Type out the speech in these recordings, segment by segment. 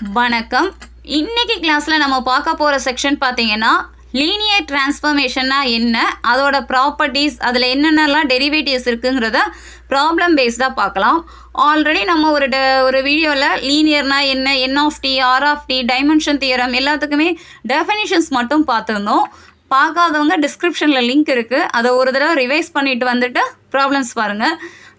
வணக்கம். இன்னைக்கு கிளாஸ்ல நம்ம பார்க்க போற செக்ஷன் பாத்தீங்கன்னா லீனியர் டிரான்ஸ்ஃபர்மேஷன்னா என்ன, அதோட ப்ராப்பர்ட்டிஸ், அதில் என்னென்னலாம் டெரிவேட்டிவ்ஸ் இருக்குங்கிறத ப்ராப்ளம் பேஸ்டாக பார்க்கலாம். ஆல்ரெடி நம்ம ஒரு வீடியோவில் லீனியர்னா என்ன, N of T, R of T, dimension theorem எல்லாத்துக்குமே டெஃபினிஷன்ஸ் மட்டும் பார்த்துருந்தோம். பார்க்காதவங்க டிஸ்கிரிப்ஷனில் லிங்க் இருக்குது, அதை ஒரு தடவை ரிவைஸ் பண்ணிட்டு வந்துட்டு ப்ராப்ளம்ஸ் பாருங்கள்.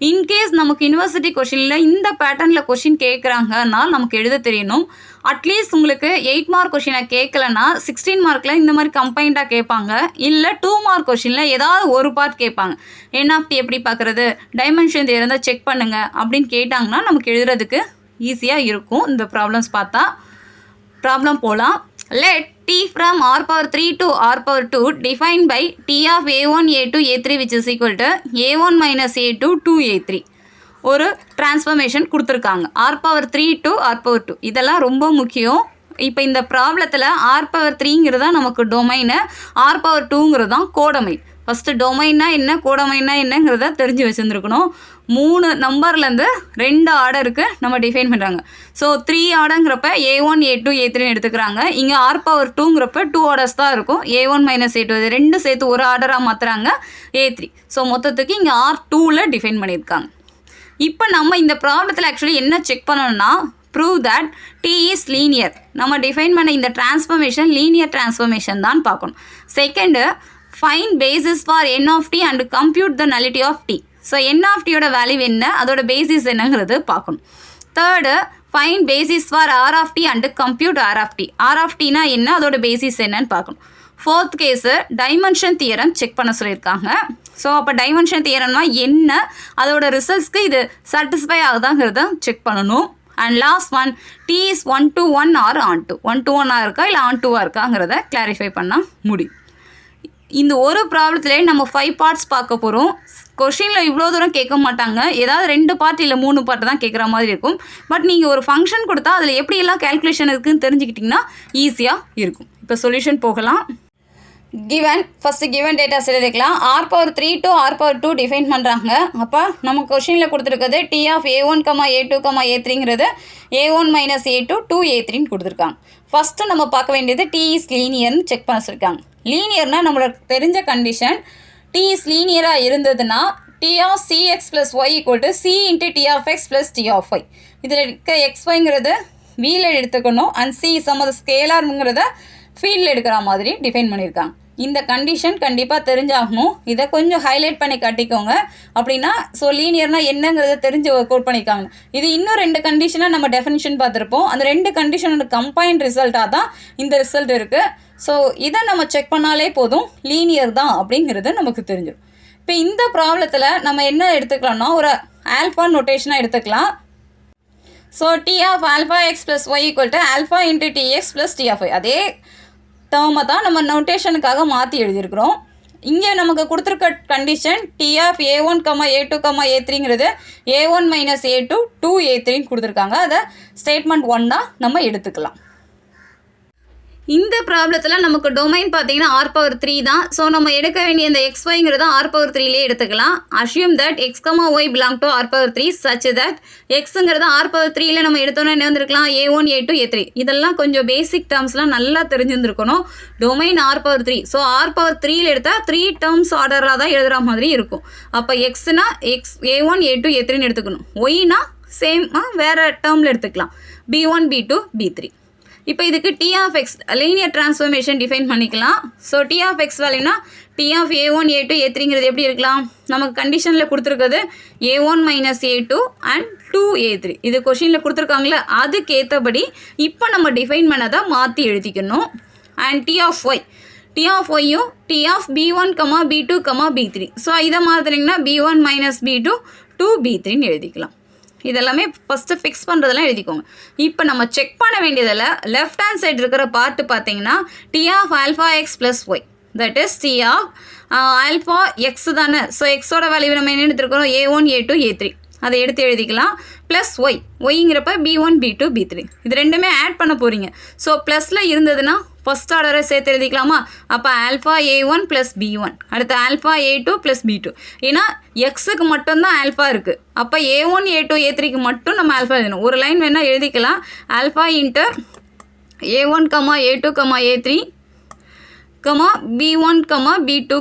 இன்கேஸ் நமக்கு யூனிவர்சிட்டி கொஷினில் இந்த பேட்டர்னில் கொஷின் கேட்குறாங்கனால் நமக்கு எழுத தெரியணும். அட்லீஸ்ட் உங்களுக்கு 8 மார்க் கொஷினை கேட்கலன்னா 16 மார்க்கில் இந்த மாதிரி கம்பைண்டாக கேட்பாங்க. இல்லை 2 மார்க் கொஷினில் ஏதாவது ஒரு பார்ட் கேட்பாங்க. என் ஆஃப் டி எப்படி பார்க்குறது, டைமென்ஷன் தியரம் தான் செக் பண்ணுங்கள் அப்படின்னு கேட்டாங்கன்னா நமக்கு எழுதுறதுக்கு ஈஸியாக இருக்கும். இந்த ப்ராப்ளம்ஸ் பார்த்தா ப்ராப்ளம் போகலாம். Let t from r power 3 to r power 2 defined by t of a1, a2, a3 which is equal to a1 minus a2 2a3. ஒரு டிரான்ஸ்ஃபர்மேஷன் கொடுத்துருக்காங்க r power 3 to r power 2. இதெல்லாம் ரொம்ப முக்கியம். இப்போ இந்த ப்ராப்ளத்தில் r power 3ங்கிறது தான் நமக்கு டொமைனு, r power 2ங்கிறது தான் கோடமைன். ஃபஸ்ட்டு டொமைன்னா என்ன, கோடமைன்னா என்னங்கிறத தெரிஞ்சு வச்சுருந்துருக்கணும். 3 நம்பர்லேருந்து 2 ஆர்டருக்கு நம்ம டிஃபைன் பண்ணுறாங்க. ஸோ 3 ஆர்டருங்கிறப்ப a1, a2, a3 எடுத்துக்கிறாங்க. இங்கே r power 2ங்கிறப்ப 2 ஆர்டர்ஸ் தான் இருக்கும். a1 மைனஸ் a2 இது ரெண்டு சேர்த்து ஒரு ஆர்டராக மாற்றுறாங்க a3. ஸோ மொத்தத்துக்கு இங்கே r2ல் டிஃபைன் பண்ணியிருக்காங்க. இப்போ நம்ம இந்த ப்ராப்ளத்தில் ஆக்சுவலி என்ன செக் பண்ணணும்னா prove that t is linear. நம்ம டிஃபைன் பண்ண இந்த டிரான்ஸ்ஃபர்மேஷன் லீனியர் டிரான்ஸ்ஃபர்மேஷன் தான் பார்க்கணும். Second, find basis for n of t and compute the nullity of t. So n of t யோட வேல்யூ என்ன, அதோட பேசிஸ் என்னங்கிறது பார்க்கணும். Third, find basis for r of t and compute r of t. r of tனா என்ன, அதோட basis என்னன்னு பார்க்கணும். Fourth case dimension theorem check பண்ண சொல்லியிருக்காங்க. ஸோ அப்போ டைமென்ஷன் தியரம்னா என்ன, அதோட ரிசல்ட்ஸ்க்கு இது சாட்டிஸ்ஃபை ஆகுதாங்கிறத செக் பண்ணணும். And last one, t is 1 to 1 or on to 1 to 1 இருக்கா இல்லை on 2 இருக்காங்கிறத கிளாரிஃபை பண்ணால் முடியும். இந்த ஒரு ப்ராப்ளத்திலே நம்ம 5 பார்ட்ஸ் பார்க்க போகிறோம். கொஷினில் இவ்வளோ தூரம் கேட்க மாட்டாங்க, ஏதாவது 2 பார்ட் இல்லை 3 பார்ட் தான் கேட்குற மாதிரி இருக்கும். பட் நீங்கள் ஒரு ஃபங்க்ஷன் கொடுத்தா அதில் எப்படியெல்லாம் கேல்குலேஷன் இருக்குதுன்னு தெரிஞ்சுக்கிட்டிங்கன்னா ஈஸியாக இருக்கும். இப்போ சொல்யூஷன் போகலாம். கிவன் ஃபஸ்ட்டு கிவன் டேட்டா எழுதிக்கலாம். r power 3 to r power 2 define பண்ணுறாங்க. அப்போ நம்ம கொஷினில் கொடுத்துருக்கிறது t of a1, a2, a3ங்கிறது a1 minus a2 2a3ன்னு கொடுத்துருக்காங்க. ஃபஸ்ட்டு நம்ம பார்க்க வேண்டியது t is linearன்னு செக் பண்ண சொல்லியிருக்காங்க. லீனியர்னால் நம்மளுக்கு தெரிஞ்ச கண்டிஷன் t is லீனியராக இருந்ததுன்னா t of cx plus y equal to c into t of x plus t of y. இதில் இருக்க xyங்கிறது வீலில் எடுத்துக்கணும், அண்ட் c சம் அது ஸ்கேலாருங்கிறத ஃபீல்டில் எடுக்கிற மாதிரி டிஃபைன் பண்ணியிருக்காங்க. இந்த கண்டிஷன் கண்டிப்பாக தெரிஞ்சாகணும். இதை கொஞ்சம் ஹைலைட் பண்ணி காட்டிக்கோங்க அப்படின்னா. ஸோ லீனியர்னால் என்னங்கிறத தெரிஞ்சு ஒர்க் அவுட் பண்ணியிருக்காங்க. இது இன்னும் 2 கண்டிஷனாக நம்ம டெஃபினிஷன் பார்த்துருப்போம். அந்த 2 கண்டிஷனோட கம்பைன்ட் ரிசல்ட்டாக தான் இந்த ரிசல்ட் இருக்குது. ஸோ இதை நம்ம செக் பண்ணாலே போதும், லீனியர் தான் அப்படிங்கிறது நமக்கு தெரிஞ்சிடும். இப்போ இந்த ப்ராப்ளத்தில் நம்ம என்ன எடுத்துக்கலாம்னா ஒரு ஆல்ஃபா நோட்டேஷனாக எடுத்துக்கலாம். So t of alpha x plus y equal to alpha into tx plus t of y. அதே டேர்மை தான் நம்ம நோட்டேஷனுக்காக மாற்றி எழுதியிருக்கிறோம். இங்கே நமக்கு கொடுத்துருக்க condition t of a1, a2, a3ங்கிறது a1 minus a2 2a3ன்னு கொடுத்துருக்காங்க. அதை ஸ்டேட்மெண்ட் 1 நம்ம எடுத்துக்கலாம். இந்த ப்ராப்ளத்தில் நமக்கு டொமைன் பார்த்தீங்கன்னா r power 3 தான். ஸோ நம்ம எடுக்க வேண்டிய இந்த xyங்கிறத r power 3லே எடுத்துக்கலாம். Assume that x, y belong to r power 3 such that xங்கிறத r power 3ல நம்ம எடுத்தோன்னா என்ன வந்திருக்கலாம், a1, a2, a3. இதெல்லாம் கொஞ்சம் பேசிக் டேர்ம்ஸ்லாம் நல்லா தெரிஞ்சுருந்துருக்கணும். Domain r power 3. So r power 3ல எடுத்தால் 3 டேர்ம்ஸ் ஆர்டராக தான் எழுதுகிற மாதிரி இருக்கும். அப்போ xனா a1, a2, a3ன்னு எடுத்துக்கணும். yனா சேமாக வேறு டேர்மில் எடுத்துக்கலாம், b1, b2, b3. இப்போ இதுக்கு t of x linear transformation define பண்ணிக்கலாம். ஸோ t of x வேல்யூனா t of a1, a2, a3ங்கிறது எப்படி இருக்கலாம், நமக்கு கண்டிஷனில் கொடுத்துருக்கிறது a1 minus a2 and 2a3. இது கொஷினில் கொடுத்துருக்காங்களே அதுக்கு ஏற்றபடி இப்போ நம்ம டிஃபைன் பண்ணதை மாற்றி எழுதிக்கணும். And t of y, t of yயும் t of b1, b2, b3. So இதை மாற்றினீங்கன்னா b1 minus b2 2b3ன்னு எழுதிக்கலாம். இதெல்லாமே ஃபஸ்ட்டு ஃபிக்ஸ் பண்ணுறதெல்லாம் எழுதிக்கோங்க. இப்போ நம்ம செக் பண்ண வேண்டியதில் லெஃப்ட் ஹேண்ட் சைடு இருக்கிற பார்ட்டு பார்த்தீங்கன்னா t of alpha x plus y, that is t of alpha x தானே. ஸோ எக்ஸோட வேல்யூ நம்ம என்ன எடுத்துருக்கிறோம், a1, a2, a3. அதை எடுத்து எழுதிக்கலாம். ப்ளஸ் ஒய்ங்கிறப்ப b1, b2, b3 இது ரெண்டுமே ஆட் பண்ண போகிறீங்க. ஸோ ப்ளஸில் இருந்ததுன்னா ஃபஸ்ட் ஆர்டரை சேர்த்து எழுதிக்கலாமா? அப்போ ஆல்ஃபா A1 ப்ளஸ் B1, அடுத்து ஆல்ஃபா A2 ப்ளஸ் B2. ஏன்னா எக்ஸுக்கு மட்டும்தான் ஆல்ஃபா இருக்குது. அப்போ A1 A2 A3க்கு மட்டும் நம்ம ஆல்ஃபா எழுதணும். ஒரு லைன் வேணால் எழுதிக்கலாம். Alpha inter A1, A2, A3, B1, B2,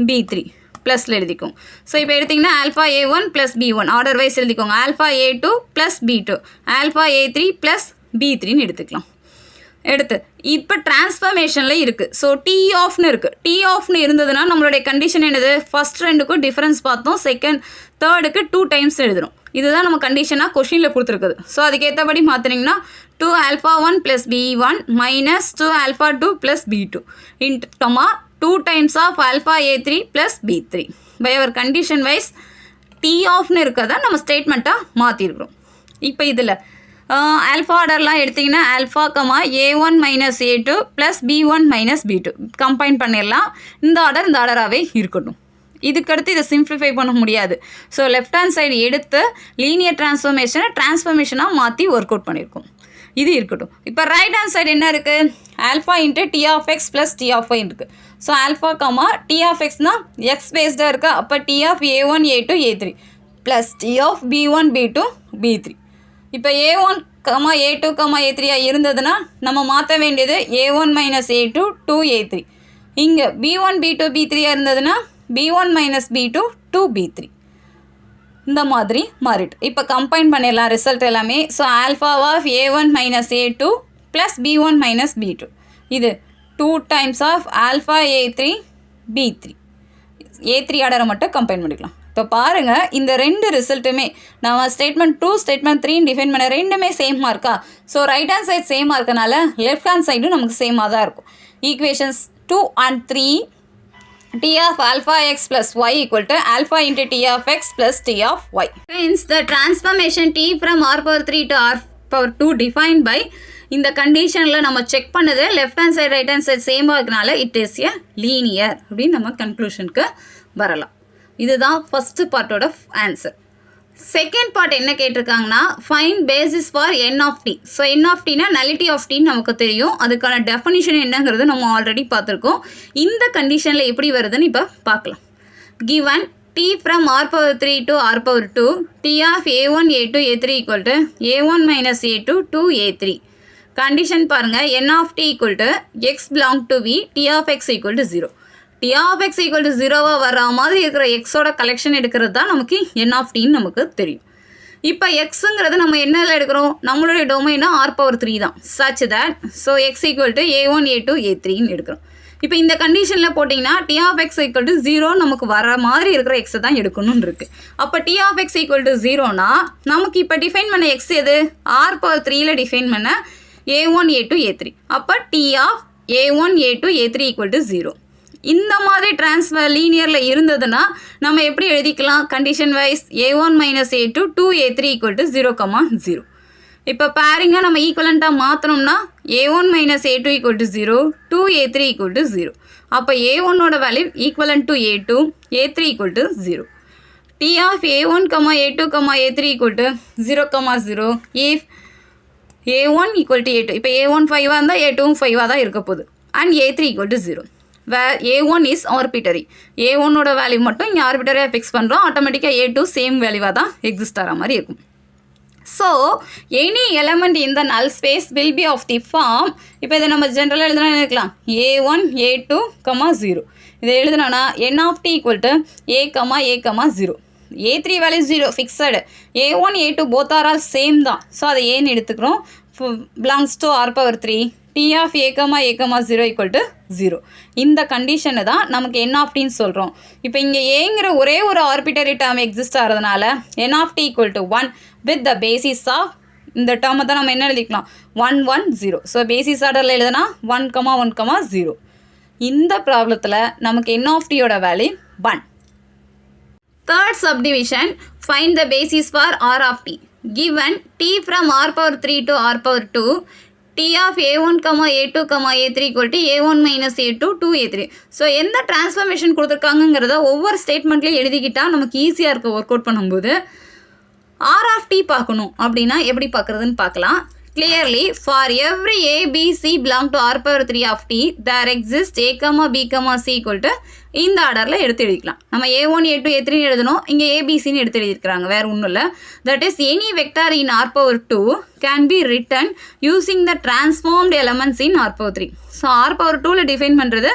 B3 ப்ளஸில் எழுதிக்கோங்க. ஸோ இப்போ எடுத்திங்கன்னா alpha A1 plus B1 order wise எழுதிக்கோங்க. Alpha A2 plus B2, alpha A3 plus B3ன்னு எடுத்துக்கலாம். எடுத்து இப்போ டிரான்ஸ்ஃபர்மேஷனில் இருக்குது. ஸோ T ஆஃப்னு இருக்குது. T ஆஃப்னு இருந்ததுன்னா நம்மளுடைய கண்டிஷன் என்னது? ஃபஸ்ட் ரெண்டுக்கும் டிஃப்ரென்ஸ் பார்த்தோம், செகண்ட் தேர்டுக்கு 2 டைம்ஸ் எழுதணும். இதுதான் நம்ம கண்டிஷனாக கொஷினில் கொடுத்துருக்குது. ஸோ அதுக்கேற்றபடி மாற்றினீங்கன்னா 2 alpha 1 plus B1 minus 2 alpha 2 plus B2 into 2 times of alpha A3 plus B3 by our condition wise T ஆஃப்னு இருக்கிறத நம்ம ஸ்டேட்மெண்ட்டாக மாற்றிருக்கிறோம். இப்போ இதில் ஆல்ஃபா ஆர்டர்லாம் எடுத்திங்கன்னா alpha A1 minus A2 plus B1 minus B2 combine பண்ணிடலாம். இந்த ஆர்டராகவே இருக்கட்டும். இதுக்கடுத்து இதை சிம்பிளிஃபை பண்ண முடியாது. ஸோ லெஃப்ட் ஹேண்ட் சைடு எடுத்து லீனியர் டிரான்ஸ்ஃபர்மேஷனாக மாற்றி ஒர்க் அவுட் பண்ணியிருக்கோம். இது இருக்கட்டும். இப்போ ரைட் ஹேண்ட் சைடு என்ன இருக்குது? Alpha into T of X plus T of Y இருக்குது. ஸோ ஆல்ஃபா T ஆஃப் எக்ஸ்னால் எக்ஸ் பேஸ்டாக இருக்கா? அப்போ T of A1 A2 A3 plus T of B1 B2 B3. இப்போ A1 A2 A3 இருந்ததுன்னா நம்ம மாற்ற வேண்டியது A1 மைனஸ் A2 2 A3. இங்கே B1 B2 B3 இருந்ததுன்னா B1 மைனஸ் B2 2 B3. இந்த மாதிரி மாறிட்டு இப்போ கம்பைன் பண்ணிடலாம் ரிசல்ட் எல்லாமே. So alpha of A1 minus A2 plus B1 minus B2 இது 2 times of alpha A3 B3. A3 ஆர்டரை மட்டும் கம்பைன் பண்ணிக்கலாம். இப்போ பாருங்கள், இந்த ரெண்டு ரிசல்ட்டுமே நம்ம ஸ்டேட்மெண்ட் 2 ஸ்டேட்மெண்ட் 3 டிஃபைன் பண்ண ரெண்டுமே சேமாக இருக்கா? ஸோ ரைட் ஹேண்ட் சைடு சேமாக இருக்கனால லெஃப்ட் ஹேண்ட் சைடும் நமக்கு சேமாக தான் இருக்கும். Equations 2 and 3 T of alpha x plus y equal to alpha into T of x plus T of y. Hence, the transformation T from r power 3 to r power 2 defined by இந்த கண்டிஷனில் நம்ம check பண்ணது left hand side right hand side சேமாக இருக்கனால it is a linear அப்படின்னு நம்ம கன்க்ளூஷனுக்கு வரலாம். இதுதான் ஃபஸ்ட்டு பார்ட்டோட ஆன்சர். செகண்ட் பார்ட் என்ன கேட்டிருக்காங்கன்னா find basis for n of T. So n of டினா நலிட்டி ஆஃப் டின்னு நமக்கு தெரியும். அதுக்கான டெஃபினிஷன் என்னங்கிறது நம்ம ஆல்ரெடி பார்த்துருக்கோம். இந்த கண்டிஷனில் எப்படி வருதுன்னு இப்போ பார்க்கலாம். Given t from r power 3 to r power 2 t of a1 a2 a3 equal to a1 minus a2 2 a3. Condition பாருங்கள், n of T equal to X belong to V T of X equal to 0. T of X equal to 0வாக வர மாதிரி இருக்கிற எக்ஸோட collection எடுக்கிறது தான் நமக்கு n of டின்னு நமக்கு தெரியும். இப்போ எக்ஸுங்கிறது நம்ம என்னெல்லாம் எடுக்கிறோம்? நம்மளுடைய டொமைனா r பவர் 3 தான். Such that so x equal to a1 a2 a3ன்னு எடுக்கிறோம். இப்போ இந்த கண்டிஷனில் போட்டிங்கன்னா T of X equal to 0 நமக்கு வர மாதிரி இருக்கிற எக்ஸை தான் எடுக்கணும்னு இருக்குது. அப்போ T of X equal to 0னா நமக்கு இப்போ டிஃபைன் பண்ண எக்ஸ் எது? r பவர் 3ல் டிஃபைன் பண்ண a1 a2 a3. அப்போ T of a1 a2 a3 equal to 0. இந்த மாதிரி டிரான்ஸ்ஃபர் லீனியரில் இருந்ததுன்னா நம்ம எப்படி எழுதிக்கலாம்? Condition wise a1 minus a2 2 a3 equal to 0, 0. இப்போ பேரிங்காக நம்ம ஈக்குவலண்ட்டாக மாற்றணும்னா a1 minus a2 equal to 0 2 a3 equal to 0. அப்போ a1ஓட value equivalent to a2 a3 equal to 0. T of a1 a2 a3 equal to 0, 0 if a1 equal to a2. இப்போ a1 5ஆக இருந்தால் a2 5ஆக தான் இருக்க போகுது. And a3 equal to 0. where a1 is arbitrary. a1ஓட value மட்டும் இங்கே ஆர்பிட்டரியாக ஃபிக்ஸ் பண்ணுறோம். ஆட்டோமேட்டிக்காக a2 சேம் வேல்யூவாக தான் எக்ஸிஸ்ட் ஆகிற மாதிரி இருக்கும். So any element in the null space will be of the form. இப்போ இதை நம்ம ஜென்ரலாக எழுதுனா எழுதிக்கலாம் a1 a2 0. இதை எழுதுனா n of T equal to a, a, 0. a3 value 0 fixed. a1 a2 both are all same தான். ஸோ அதை ஏன்னு எடுத்துக்கிறோம். Belongs to r power 3 t of a, a, 0 equal to 0. இந்த கண்டிஷனை தான் நமக்கு n ஆஃப் டின்னு சொல்கிறோம். இப்போ இங்கே ஏங்கிற ஒரே ஒரு ஆர்பிட்டரி டேர்ம் எக்ஸிஸ்ட் ஆகிறதுனால n of T equal to 1 with the basis of இந்த டேர்மை தான் நம்ம என்ன எழுதிக்கலாம் 1 1 0. ஸோ பேசிஸ் ஆர்டரில் எழுதுனா 1 1 0. இந்த ப்ராப்ளத்தில் நமக்கு n ஆஃப் டியோட value 1. Third subdivision find the basis for r of T. given t from r power 3 to r power 2 t of a1, a2, a3 equal to a1 minus a2 2 a3. So எந்த transformation கொடுத்துருக்காங்கிறத ஒவ்வொரு ஸ்டேட்மெண்ட்லேயும் எழுதிக்கிட்டால் நமக்கு ஈஸியாக இருக்குது work out பண்ணும்போது. R of D பார்க்கணும் அப்படின்னா எப்படி பார்க்குறதுன்னு பார்க்கலாம். Clearly, for every a, b, c belong to r power 3 of t, there exists a, b, c equal to இந்த ஆர்டரில் எடுத்து எழுதிக்கலாம். நம்ம a1, a2, a3 எழுதணும். இங்கே abcன்னு எடுத்து எழுதியிருக்கிறாங்க. வேறு ஒன்றும் இல்லை. That is, any vector in r power 2 can be written using the transformed elements in r power 3. So r power 2ல் டிஃபைன் பண்ணுறது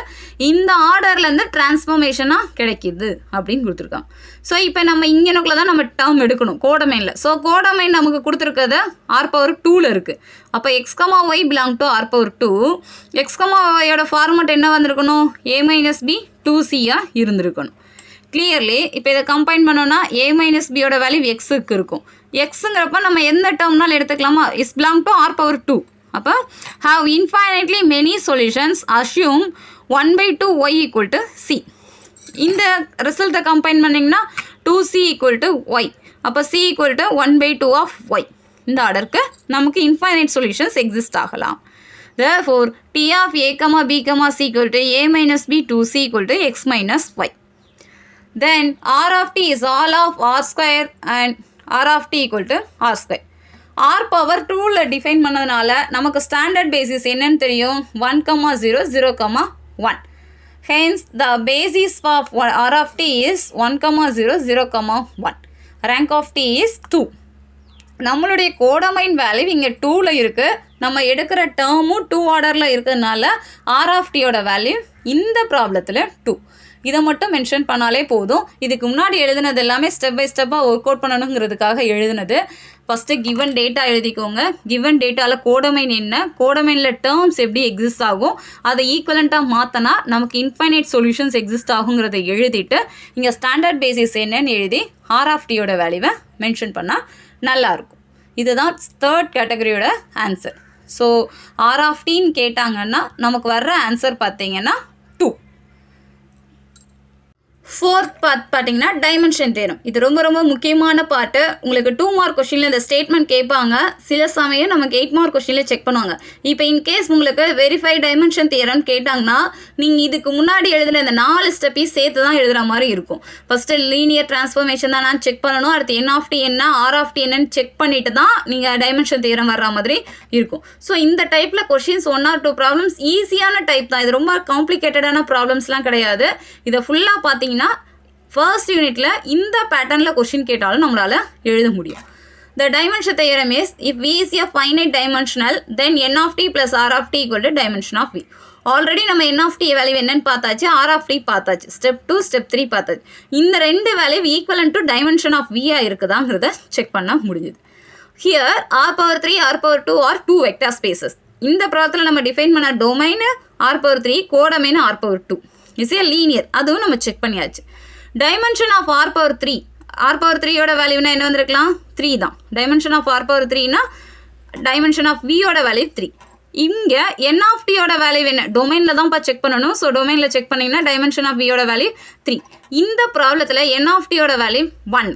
இந்த ஆர்டர்லேருந்து டிரான்ஸ்ஃபார்மேஷனாக கிடைக்கிது அப்படின்னு கொடுத்துருக்காங்க. ஸோ இப்போ நம்ம இங்கனுக்குள்ள தான் நம்ம டேர்ம் எடுக்கணும் கோடமைனில். ஸோ கோடமைன் நமக்கு கொடுத்துருக்கிறது r power 2ல் இருக்குது. அப்போ x, y belong to r power 2. x, yயோட format என்ன வந்திருக்கணும்? a minus b 2c-ஆக இருந்திருக்கணும். கிளியர்லி இப்போ இதை கம்பைன் பண்ணோன்னா a minus b-யோட வேல்யூ எக்ஸுக்கு இருக்கும். எக்ஸுங்கிறப்ப நம்ம எந்த டேர்ம்னாலும் எடுத்துக்கலாமா? Is belong to r power 2. அப்போ have infinitely many solutions, assume 1/2 y equal to c. இந்த ரிசல்ட்டை கம்பைன் பண்ணிங்கன்னா 2c equal to y. அப்போ c equal to 1/2 of y. இந்த ஆர்டருக்கு நமக்கு infinite solutions exist ஆகலாம். Therefore, t of a, b, c equal to a minus b 2c equal to x minus y. Then r of t is all of r square and r of t equal to r square. r power 2ல define பண்ணதுனால நமக்கு standard basis என்னன்னு தெரியும்? 1, 0, 0, 1. Hence, the basis of r of t is 1, 0, 0, 1. Rank of t is 2. நம்மளுடைய codomain value இங்கே 2ல் இருக்குது. நம்ம எடுக்கிற டேர்மும் 2 ஆர்டரில் இருக்கிறதுனால r of t-யோட வேல்யூ இந்த ப்ராப்ளத்தில் 2. இதை மட்டும் மென்ஷன் பண்ணாலே போதும். இதுக்கு முன்னாடி எழுதுனது எல்லாமே ஸ்டெப் பை ஸ்டெப்பாக ஒர்க் அவுட் பண்ணணுங்கிறதுக்காக எழுதுனது. ஃபஸ்ட்டு கிவன் டேட்டா எழுதிக்கோங்க. கிவன் டேட்டாவில் கோடமைன் என்ன, கோடமைனில் டேர்ம்ஸ் எப்படி எக்ஸிஸ்ட் ஆகும், அதை ஈக்குவலண்ட்டாக மாற்றினா நமக்கு இன்ஃபைனைட் சொல்யூஷன்ஸ் எக்ஸிஸ்ட் ஆகுங்கிறத எழுதிட்டு இங்கே ஸ்டாண்டர்ட் பேசிஸ் என்னன்னு எழுதி r of t-யோட வேல்யூவை மென்ஷன் பண்ணால் நல்லாயிருக்கும். இதுதான் தேர்ட் கேட்டகரியோட ஆன்சர். ஸோ r of t-ன்னு கேட்டாங்கன்னா நமக்கு வர்ற ஆன்சர் பார்த்தீங்கன்னா 2. ஃபோர்த் பார்ட் பார்த்தீங்கன்னா டைமென்ஷன் தியரம். இது ரொம்ப ரொம்ப முக்கியமான பார்ட்டு. உங்களுக்கு 2 மார்க் கொஸ்டினில் இந்த ஸ்டேட்மெண்ட் கேட்பாங்க. சில சமயம் நமக்கு 8 மார்க் கொஸ்டினில் செக் பண்ணுவாங்க. இப்போ இன்கேஸ் உங்களுக்கு வெரிஃபை டைமென்ஷன் தியரம் கேட்டாங்கன்னா நீங்கள் இதுக்கு முன்னாடி எழுதுன இந்த 4 ஸ்டெப்பையும் சேர்த்து தான் எழுதுகிற மாதிரி இருக்கும். ஃபஸ்ட்டு லீனியர் டிரான்ஸ்ஃபர்மேஷன் தான் நான் செக் பண்ணணும். அடுத்து n of t என்ன, r of t என்னன்னு செக் பண்ணிட்டு தான் நீங்கள் டைமென்ஷன் தியரம் வர்ற மாதிரி இருக்கும். ஸோ இந்த டைப்பில் கொஸ்டின்ஸ் 1 or 2 ப்ராப்ளம்ஸ் ஈஸியான டைப் தான். இது ரொம்ப காம்ப்ளிகேட்டடான ப்ராப்ளம்ஸ்லாம் கிடையாது. இதை ஃபுல்லாக பார்த்தீங்கன்னா ஃபர்ஸ்ட் யூனிட்ல இந்த பேட்டர்னில் கொஸ்டின் கேட்டாலும் நம்மளால் எழுத முடியும். The dimension theorem is, if v is a finite dimensional, then n of t plus r of t equal to dimension of v. Already நம்ம n of t வேல்யூ என்னன்னு பார்த்தாச்சு, r of t பார்த்தாச்சு, step 2 step 3 பார்த்தாச்சு. இந்த ரெண்டு value equivalent to dimension of v இருக்குதாங்கிறத check பண்ண முடிஞ்சுது. Here r power 3, r power 2 are 2 vector spaces. இந்த ப்ராப்ளத்தில் நம்ம டிஃபைன் பண்ண domain r power 3, codomain r power 2 is a linear. அதுவும் நம்ம செக் பண்ணியாச்சு. Dimension of r power 3, r power 3யோட வேல்யூனா என்ன வந்திருக்கலாம்? 3 தான். டைமென்ஷன் ஆஃப் r power 3னா டைமென்ஷன் ஆஃப் v-யோட வேல்யூ 3. இங்கே n of t-யோட வேல்யூ என்ன? டொமைனில் தான்ப்பா செக் பண்ணணும். ஸோ டொமைனில் செக் பண்ணிங்கன்னா டைமென்ஷன் ஆஃப் v-யோட வேல்யூ 3. இந்த ப்ராப்ளத்தில் n of t-யோட வேல்யூ 1,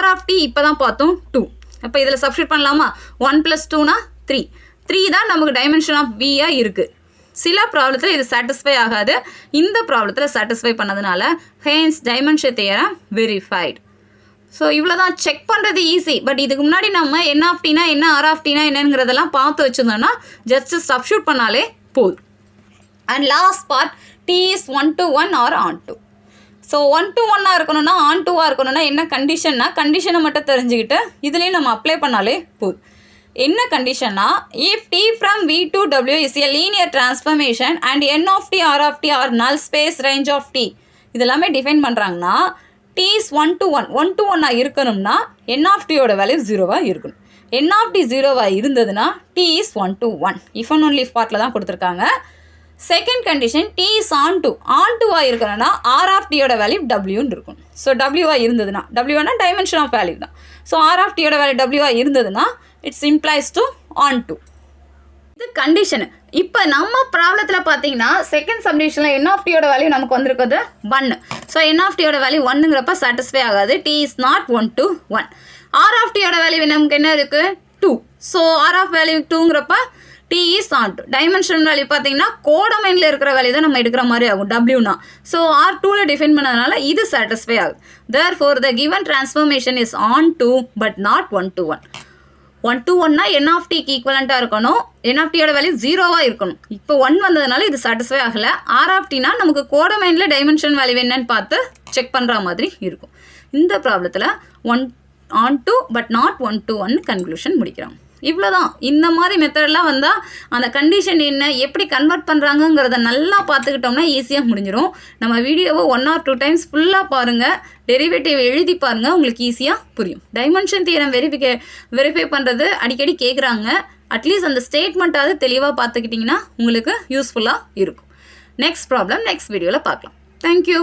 r of t இப்போ தான் பார்த்தோம் 2. அப்போ இதில் சப்ஸ்டியூட் பண்ணலாமா? 1 + 2னா 3. 3 தான் நமக்கு டைமென்ஷன் ஆஃப் v-யாக இருக்குது. சில ப்ராப்ளத்தில் இது சாட்டிஸ்ஃபை ஆகாது. இந்த ப்ராப்ளத்தில் சாட்டிஸ்ஃபை பண்ணதுனால hence dimension theorem verified. So இவ்வளோ தான். செக் பண்ணுறது ஈஸி. பட் இதுக்கு முன்னாடி நம்ம n of t-னா என்ன, r of t-னா என்னங்கிறதெல்லாம் பார்த்து வச்சுருந்தோன்னா ஜஸ்ட் சப்ஸ்டியூட் பண்ணாலே போதும். And last part, t is 1 to 1 or on to. So 1 to 1 இருக்கணும்னா on to இருக்கணும்னா என்ன கண்டிஷன்னா, கண்டிஷனை மட்டும் தெரிஞ்சுக்கிட்டு இதுலேயும் நம்ம அப்ளை பண்ணாலே போதும். என்ன கண்டிஷன்னா, if t from v to w is a linear transformation and n of t, r of t are null space range of t, இதெல்லாமே டிஃபைன் பண்ணுறாங்கன்னா t is 1 to 1, 1 to 1 இருக்கணும்னா n of t யோட value 0 இருக்கணும். n of t 0 இருந்ததுன்னா t is 1 to 1. if and only if பார்ட்டில் தான் கொடுத்துருக்காங்க. Second condition, t is on to இருக்கணும்னா r of t யோட வேல்யூ wன்னு இருக்கும். ஸோ w இருந்ததுன்னா, w-னா டைமென்ஷன் ஆஃப் வேல்யூ தான். ஸோ r of t யோட வேல்யூ w இருந்ததுன்னா it's implies to on to. இது கண்டிஷனு. இப்போ நம்ம ப்ராப்ளத்தில் பார்த்தீங்கன்னா செகண்ட் சப்டிவிஷனில் n of t யோட வேல்யூ நமக்கு வந்திருக்குது 1. ஸோ n of t யோட வேல்யூ 1ங்கிறப்ப சாட்டிஸ்ஃபை ஆகாது. t is not 1 to 1. r of t யோட வேல்யூ நமக்கு என்ன இருக்குது? 2. ஸோ r of வேல்யூ 2ங்கிறப்ப t is on to. Dimension value பார்த்தீங்கன்னா கோடமைனில் இருக்கிற வேல்யூ தான் நம்ம எடுக்கிற மாதிரி ஆகும் wனா. ஸோ r2ல டிஃபைன் பண்ணதுனால இது சாட்டிஸ்ஃபை ஆகுது. therefore the given transformation is on to but not 1 to 1. 1 to 1னா n of t க்கு ஈக்குவலண்ட்டாக இருக்கணும், n of t யோட வேல்யூ 0வாக இருக்கணும். இப்போ 1 வந்ததுனால இது சாட்டிஸ்ஃபை ஆகலை. r of tனா நமக்கு கோடமைனில் டைமென்ஷன் வேல்யூ என்னன்னு பார்த்து செக் பண்ணுற மாதிரி இருக்கும். இந்த ப்ராப்ளத்தில் 1 on to but not 1 to 1 conclusion முடிக்கிறோம். இவ்வளோதான். இந்த மாதிரி மெத்தடெலாம் வந்தால் அந்த கண்டிஷன் என்ன, எப்படி கன்வெர்ட் பண்ணுறாங்கங்கிறத நல்லா பார்த்துக்கிட்டோம்னா ஈஸியாக முடிஞ்சிடும். நம்ம வீடியோவை 1 or 2 times ஃபுல்லாக பாருங்கள், டெரிவேட்டிவ் எழுதி பாருங்கள், உங்களுக்கு ஈஸியாக புரியும். டைமென்ஷன் தியரம் வெரிஃபை பண்ணுறது அடிக்கடி கேட்குறாங்க. அட்லீஸ்ட் அந்த ஸ்டேட்மெண்ட்டாவது தெளிவாக பார்த்துக்கிட்டிங்கன்னா உங்களுக்கு யூஸ்ஃபுல்லாக இருக்கும். நெக்ஸ்ட் ப்ராப்ளம் நெக்ஸ்ட் வீடியோவில் பார்க்கலாம். தேங்க்யூ.